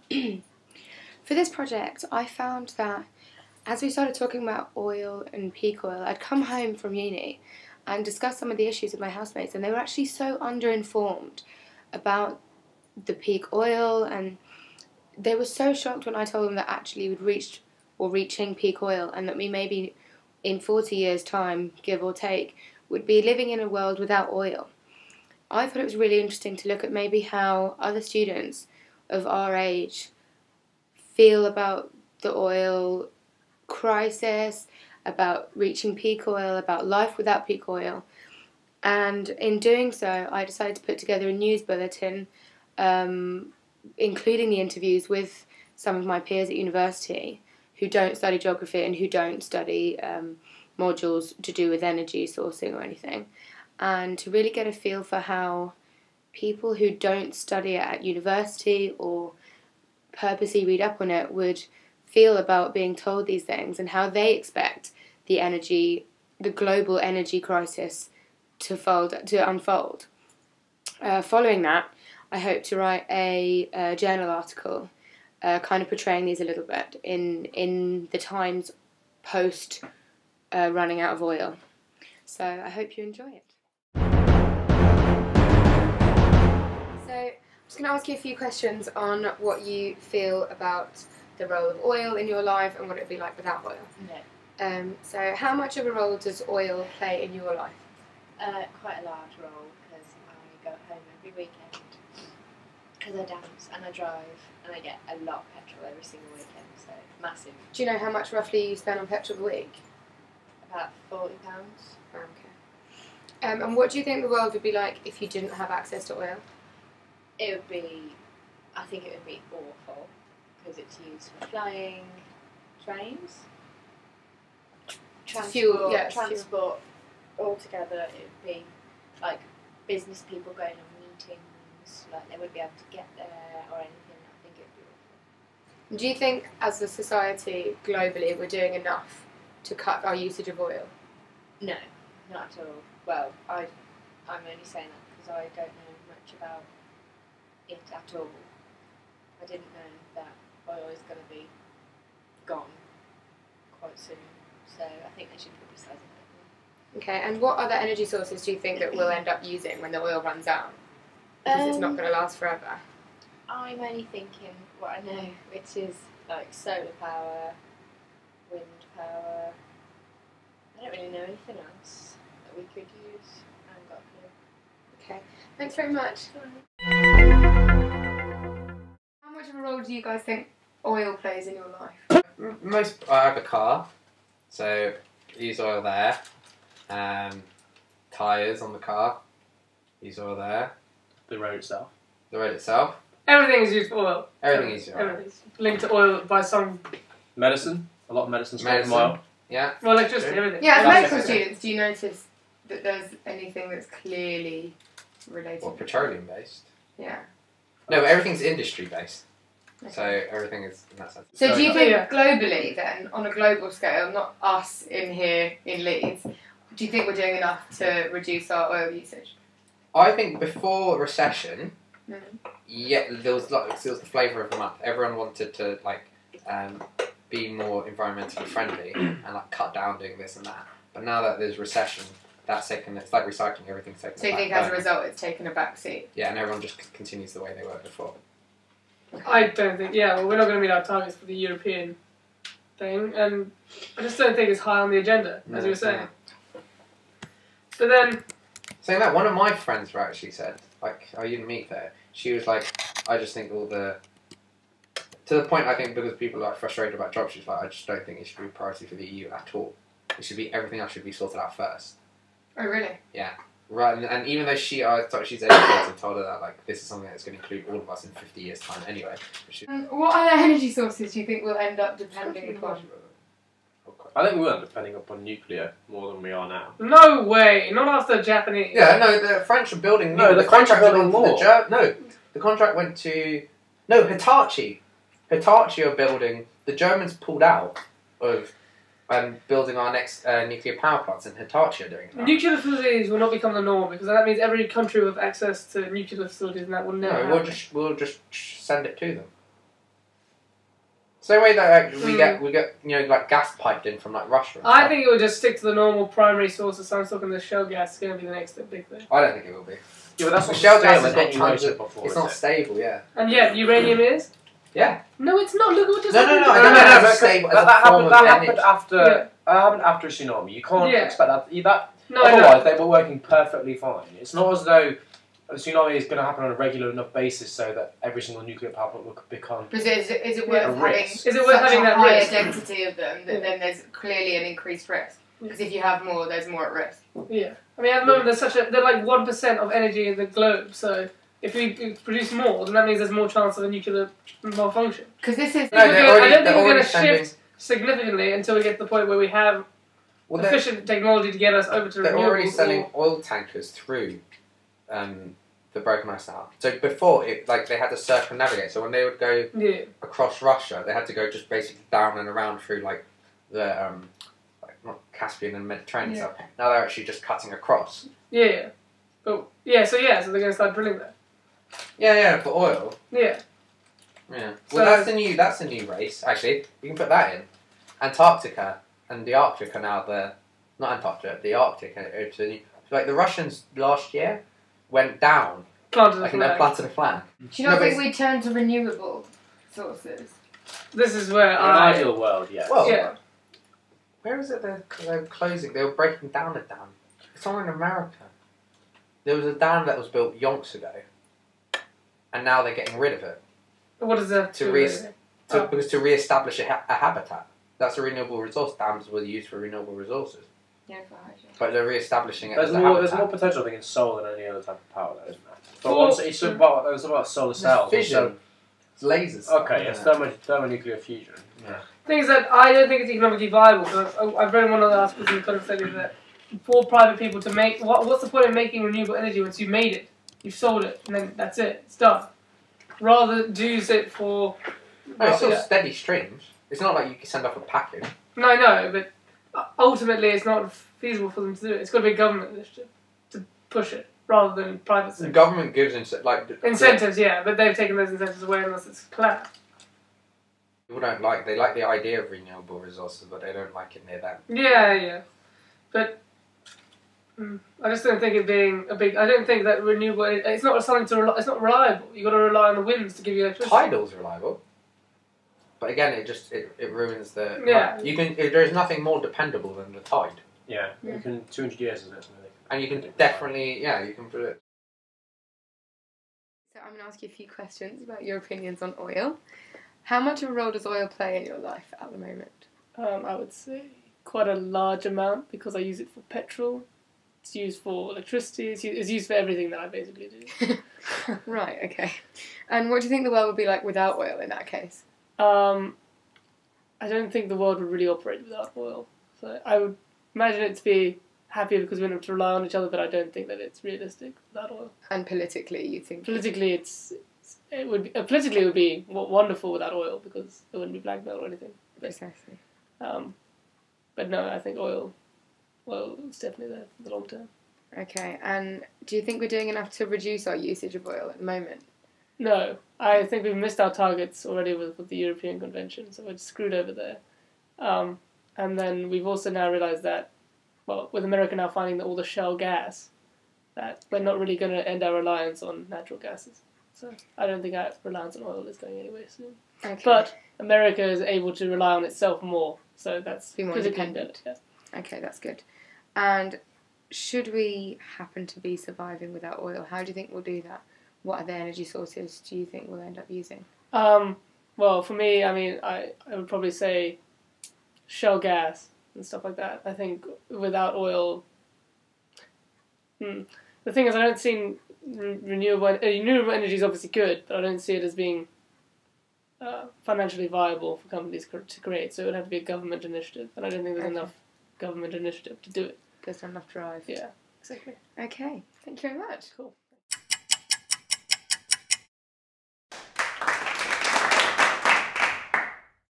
For this project, I found that as we started talking about oil and peak oil, I'd come home from uni and discussed some of the issues with my housemates, and they were actually so underinformed about the peak oil, and they were so shocked when I told them that actually we'd reached or reaching peak oil, and that we maybe in 40 years' time, give or take, would be living in a world without oil. I thought it was really interesting to look at maybe how other students of our age feel about the oil crisis, about reaching peak oil, about life without peak oil. And in doing so, I decided to put together a news bulletin, including the interviews with some of my peers at university who don't study geography and who don't study modules to do with energy sourcing or anything, and to really get a feel for how people who don't study it at university or purposely read up on it would feel about being told these things, and how they expect the global energy crisis to unfold. Following that, I hope to write a journal article kind of portraying these a little bit in the times post running out of oil. So I hope you enjoy it. So I'm just going to ask you a few questions on what you feel about the role of oil in your life and what it would be like without oil. Yeah. So how much of a role does oil play in your life? Quite a large role, because I go home every weekend because I dance and I drive and I get a lot of petrol every single weekend, so massive. Do you know how much roughly you spend on petrol a week? About £40. Okay. And what do you think the world would be like if you didn't have access to oil? I think it would be awful, because it's used for flying, trains, transport altogether. It would be like business people going on meetings, like they wouldn't be able to get there or anything. I think it would be awful. Do you think as a society globally we're doing enough to cut our usage of oil? No, not at all. Well, I'm only saying that because I don't know much about it at all. I didn't know that oil is going to be gone quite soon, so I think they should publicise it. Okay, and what other energy sources do you think that we'll end up using when the oil runs out? Because it's not going to last forever. I'm only thinking what I know, which is like solar power, wind power. I don't really know anything else that we could use. I haven't got a clue. Okay, thanks very much. How much of a role do you guys think oil plays in your life? I have a car, so use oil there. Tyres on the car, use oil there. The road itself. The road itself. Everything is used for oil. Everything is oil. Everything's linked to oil by some... Medicine. A lot of medicine's made from oil. Yeah. Well, electricity, everything. Yeah, as medical students, do you notice that there's anything that's clearly related? Well, petroleum based. Yeah. No, but everything's industry based. Okay. So everything is in that sense. So do you think globally then, on a global scale, not us in here in Leeds, do you think we're doing enough to reduce our oil usage? I think before recession, yeah, there was the flavour of the month. Everyone wanted to be more environmentally friendly and like cut down doing this and that. But now that there's recession, it's like recycling. Everything's taken. So you think as a result it's taken a back seat? Yeah, and everyone just continues the way they were before. I don't think, well, we're not going to meet our targets for the European thing, and I just don't think it's high on the agenda, as you were saying. But then... Saying that, one of my friends actually said, I didn't meet there, she was like, I just think to the point, I think, because people are frustrated about jobs, she's like, I just don't think it should be a priority for the EU at all. It should be, everything else should be sorted out first. Oh, really? Yeah. Right, and even though she's educated and told her that this is something that's going to include all of us in 50 years' time anyway. What other energy sources do you think we'll end up depending upon? I think we will end up depending upon nuclear more than we are now. No way! Not after Japanese. Yeah, no, the French are building... No, the contract went on more. The contract went to... No, Hitachi. Hitachi are building... The Germans pulled out of... building our next nuclear power plants, and Hitachi are doing that. Nuclear facilities will not become the norm, because that means every country with access to nuclear facilities and that will never happen. We'll just send it to them. Same way that we get like gas piped in from like Russia. And I stuff. think it would just stick to the normal primary sources. So I'm talking the shell gas is going to be the next big thing. I don't think it will be. Yeah, but that's The not shell gas stable has in got any tons way, of. shape, or form, It's is not it? stable, yeah. And yet, uranium is? Yeah. No, it's not. Look at what just No, happened. I don't know if it's stable as a form of that energy. happened after. That happened after a tsunami. You can't Yeah. expect that. No, I Otherwise, know. they were working perfectly fine. It's not as though a tsunami is going to happen on a regular enough basis so that every single nuclear power plant will become. Because is it A worth having risk. Is it worth such having a that higher risk? density of them that then there's clearly an increased risk? Because if you have more, there's more at risk. Yeah. I mean, at the moment, they're like 1% of energy in the globe, so if we produce more, then that means there's more chance of a nuclear malfunction. Because this is... No, I they're don't already- think they're we're going already to sending- shift significantly until we get to the point where we have Well, they're, efficient technology to get us over to they're already renewables. selling oil tankers through the Broken Ice now. So before, they had to circumnavigate. So when they would go Yeah. across Russia, they had to go just basically down and around through like the not Caspian and Mediterranean Yeah. stuff. Now they're actually just cutting across. Yeah. But, so they're going to start drilling there. Yeah, for oil. Yeah. Yeah. So- Well, that's the new race. Actually, you can put that in. Antarctica and the Arctic are now not Antarctica, the Arctic. Like the Russians last year went down, Planted like a and they flag. planted a flag. Do you not No, but think we turn to renewable sources? This is where In an I... ideal world, yes. Well, Yeah. where is it they're closing? They were breaking down a dam. Somewhere in America. There was a dam that was built yonks ago, and now they're getting rid of it What is that? To do re- with it? because to re-establish a habitat. That's a renewable resource. Dams were used for renewable resources, Yeah, for hydrogen. but they're re-establishing it There's as a more habitat. potential, I think, in solar than any other type of power, though, isn't there? But Well, once it's about solar cells. fission. It's lasers. Okay, yes, thermonuclear fusion. Yeah. thing is that I don't think it's economically viable. Because I've read in one of the articles in kind of saying that for private people to make what's the point of making renewable energy once you've made it, you've sold it, and then that's it, it's done. Rather use it for. No, it's still yeah. steady streams. It's not like you can send off a package. No, I know, but ultimately it's not feasible for them to do it. It's got to be a government initiative to push it rather than private The sector. government gives Incentives, yeah, but they've taken those incentives away unless it's planned. People don't like. They like the idea of renewable resources, but they don't like it near them. Yeah, but I just don't think it being a big. I don't think that renewable. It's not something to. It's not reliable. You got to rely on the winds to give you electricity. Tidal's reliable, but again, it ruins the. Yeah. You can. There's nothing more dependable than the tide, Yeah, Yeah. you can 200 years, isn't it? and you can definitely. Yeah, you can put it. So I'm going to ask you a few questions about your opinions on oil. How much of a role does oil play in your life at the moment? I would say quite a large amount because I use it for petrol. It's used for electricity. It's used for everything that I basically do. Right, okay. And what do you think the world would be like without oil in that case? I don't think the world would really operate without oil. So I would imagine it to be happier because we don't have to rely on each other, but I don't think that it's realistic without oil. And politically, you think? Politically, it would be wonderful without oil because there wouldn't be blackmail or anything. Precisely. But no, I think oil is definitely there for the long term. Okay, and do you think we're doing enough to reduce our usage of oil at the moment? No, I think we've missed our targets already with the European Convention, so we're screwed over there. And then we've also now realised that, well, with America now finding that all the shale gas, that we're not really going to end our reliance on natural gases. So I don't think our reliance on oil is going anywhere soon. Okay. But America is able to rely on itself more, so that's Be more politically independent. better, yeah. Okay, that's good. And should we happen to be surviving without oil, how do you think we'll do that? What other energy sources do you think we'll end up using? Well, for me, I mean, I would probably say shale gas and stuff like that. I think without oil... The thing is, I don't see renewable energy is obviously good, but I don't see it as being financially viable for companies to create. So it would have to be a government initiative, and I don't think there's Okay. enough government initiative to do it. There's not enough drive. Yeah, exactly. Okay, thank you very much. Cool.